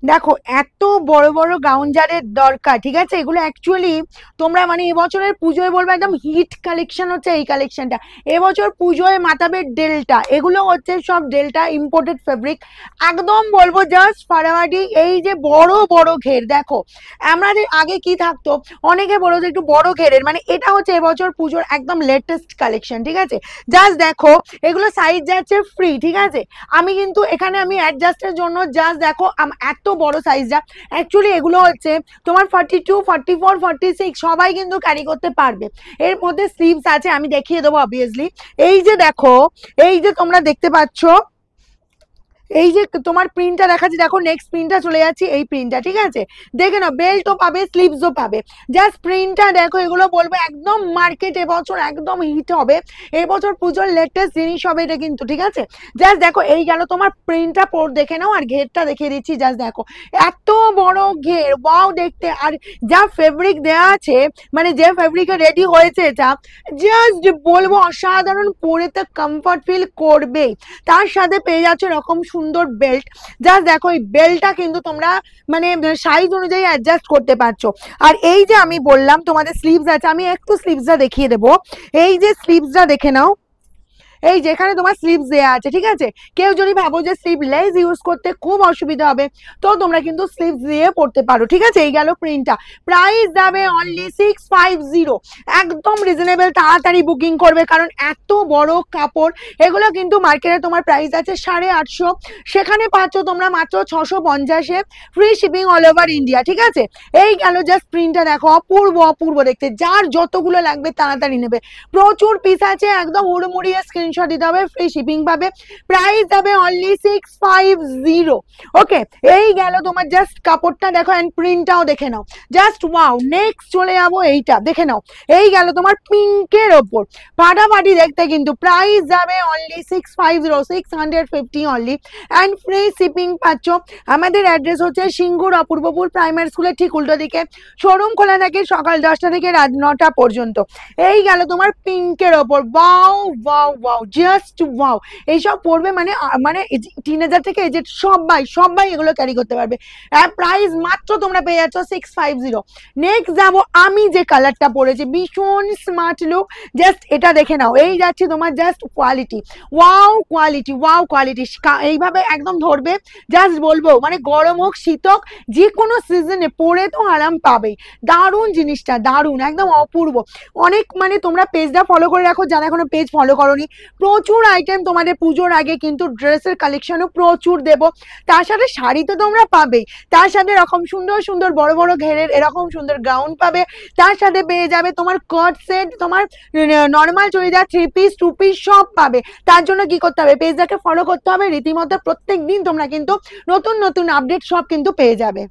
দেখো এত বড় বড় গাউন যাদের দরকার, ঠিক আছে, এগুলো অ্যাকচুয়ালি তোমরা মানে এবছরের পুজোয় বলবো একদম হিট কালেকশন হচ্ছে এই কালেকশনটা। এবছর পুজোয় মাতাবে ডেল্টা, এগুলো হচ্ছে সব ডেল্টা ইম্পোর্টেড ফেব্রিক, একদম বলবো জাস্ট ফাটাফাটি। এই যে বড় বড় ঘের দেখো, আমাদের আগে কি থাকতো, অনেকে বলো যে একটু বড় ঘেরের, মানে এটা হচ্ছে এবছর পুজোর একদম লেটেস্ট কালেকশন, ঠিক আছে। জাস্ট দেখো এগুলো সাইজ যাচ্ছে ফ্রি, ঠিক আছে। আমি কিন্তু এখানে আমি অ্যাডজাস্টের জন্য জাস্ট দেখো এত বড় সাইজটা, অ্যাকচুয়ালি এগুলো হচ্ছে তোমার 42, 44, 46 সবাই কিন্তু ক্যারি করতে পারবে। এর মধ্যে স্লিভস আছে, আমি দেখিয়ে দেবো অবভিয়াসলি। এই যে দেখো, এই যে তোমরা দেখতে পাচ্ছ, এই যে তোমার প্রিন্টটা দেখাচ্ছি, দেখো নেক্সট প্রিন্টটা চলে যাচ্ছে, এই প্রিন্টটা, ঠিক আছে। দেখে নাও, বেল্টও পাবে, স্লিভসও পাবে। জাস্ট প্রিন্টটা দেখো, এগুলো বলবো একদম মার্কেট এবছর একদম হিট হবে, এবছর পুজোর লেটেস্ট জিনিস হবে এটা কিন্তু, ঠিক আছে। জাস্ট দেখো এই গেল তোমার প্রিন্টটা, দেখে নাও, আর ঘেরটা দেখিয়ে দিচ্ছি। জাস্ট দেখো এত বড় ঘের, ওয়াও দেখতে, আর যা ফেব্রিক দেওয়া আছে, মানে যে ফেব্রিকে রেডি হয়েছে এটা, জাস্ট বলবো অসাধারণ, পরে তো কমফর্ট ফিল করবেই। তার সাথে পেয়ে যাচ্ছে এরকম সুন্দর বেল্ট। জাস্ট দেখো এই বেল্টটা কিন্তু তোমরা মানে সাইজ অনুযায়ী অ্যাডজাস্ট করতে পারছো। আর এই যে আমি বললাম তোমাদের স্লিভস আছে, আমি একটু স্লিভসটা দেখিয়ে দেবো। এই যে স্লিভসটা দেখে নাও, এই যেখানে তোমার স্লিভস দেওয়া আছে, ঠিক আছে। কেউ যদি ভাবো যে স্লিভলেস ইউজ করতে খুব অসুবিধা হবে, তো তোমরা কিন্তু স্লিভস দিয়ে পড়তে পারো, ঠিক আছে। এই গেল প্রিন্টটা, প্রাইস যাবে অনলি 650, একদম রিজনেবল, তাড়াতাড়ি বুকিং করবে, কারণ এত বড় কাপড়। এগুলো কিন্তু মার্কেটে তোমার প্রাইস আছে 850, সেখানে পাচ্ছ তোমরা মাত্র 650-এ, free shipping all over India, ঠিক আছে। এই গেল জাস্ট প্রিন্টটা দেখো, অপূর্ব অপূর্ব দেখতে, যার যতগুলো লাগবে তাড়াতাড়ি নেবে, প্রচুর পিস আছে, একদম হুড়মুড়িয়ে স্ক্রিনশট দিতে হবে, ফ্রি শিপিং পাবে, প্রাইস যাবে অনলি 650। ওকে, এই গেল তোমার জাস্ট কাপড়টা দেখো, এন্ড প্রিন্টটাও দেখে নাও, জাস্ট ওয়াও। নেক্সট চলে যাবো এইটা, দেখে নাও, এই গেল তোমার পিঙ্কের ওপর, ফাটাফাটি দেখতে কিন্তু, প্রাইস যাবে only 650, 650 only, and free shipping পাচ্ছ। আমাদের অ্যাড্রেস হচ্ছে সিঙ্গুর অপূর্বপুর প্রাইমারি স্কুলের ঠিক উল্টো দিকে, শোরুম খোলা থাকে সকাল 10টা থেকে রাত 9টা পর্যন্ত। এই গেল তোমার পিঙ্কের ওপর, wow wow wow, just wow. এইসব পড়বে মানে মানে টিনেজার থেকে এজেড সবাই সবাই এগুলো ক্যারি করতে পারবে। প্রাইস মাত্র তোমরা পেয়ে যাচ্ছ 650। নেক্সট যাবো, আমি যে কালারটা পরেছি, ভীষণ স্মার্ট লুক, জাস্ট এটা দেখে নাও। এই যাচ্ছে তোমার just quality, wow quality, wow quality, এইভাবে একদম ধরবে, জাস্ট বলবো মানে গরম হোক শীত হোক, যে কোনো সিজনে পরে তো আরাম পাবেই। দারুণ জিনিসটা, দারুণ, একদম অপূর্ব। অনেক মানে তোমরা পেজটা ফলো করে রাখো, যারা এখনো পেজ ফলো করোনি, প্রচুর আইটেম তোমাদের পুজোর আগে কিন্তু ড্রেসের কালেকশনও প্রচুর দেবো। তার সাথে শাড়ি তো তোমরা পাবেই, তার সাথে এরকম সুন্দর সুন্দর বড় বড় ঘেরের এরকম সুন্দর গাউন পাবে, তার সাথে পেয়ে যাবে তোমার কট সেট, তোমার নর্মাল চুড়িদার, 3 পিস 2 পিস সব পাবে। তার জন্য কি করতে হবে, পেজটাকে ফলো করতে হবে রীতিমতো, প্রত্যেক দিন তোমরা কিন্তু নতুন নতুন আপডেট সব কিন্তু পেয়ে যাবে।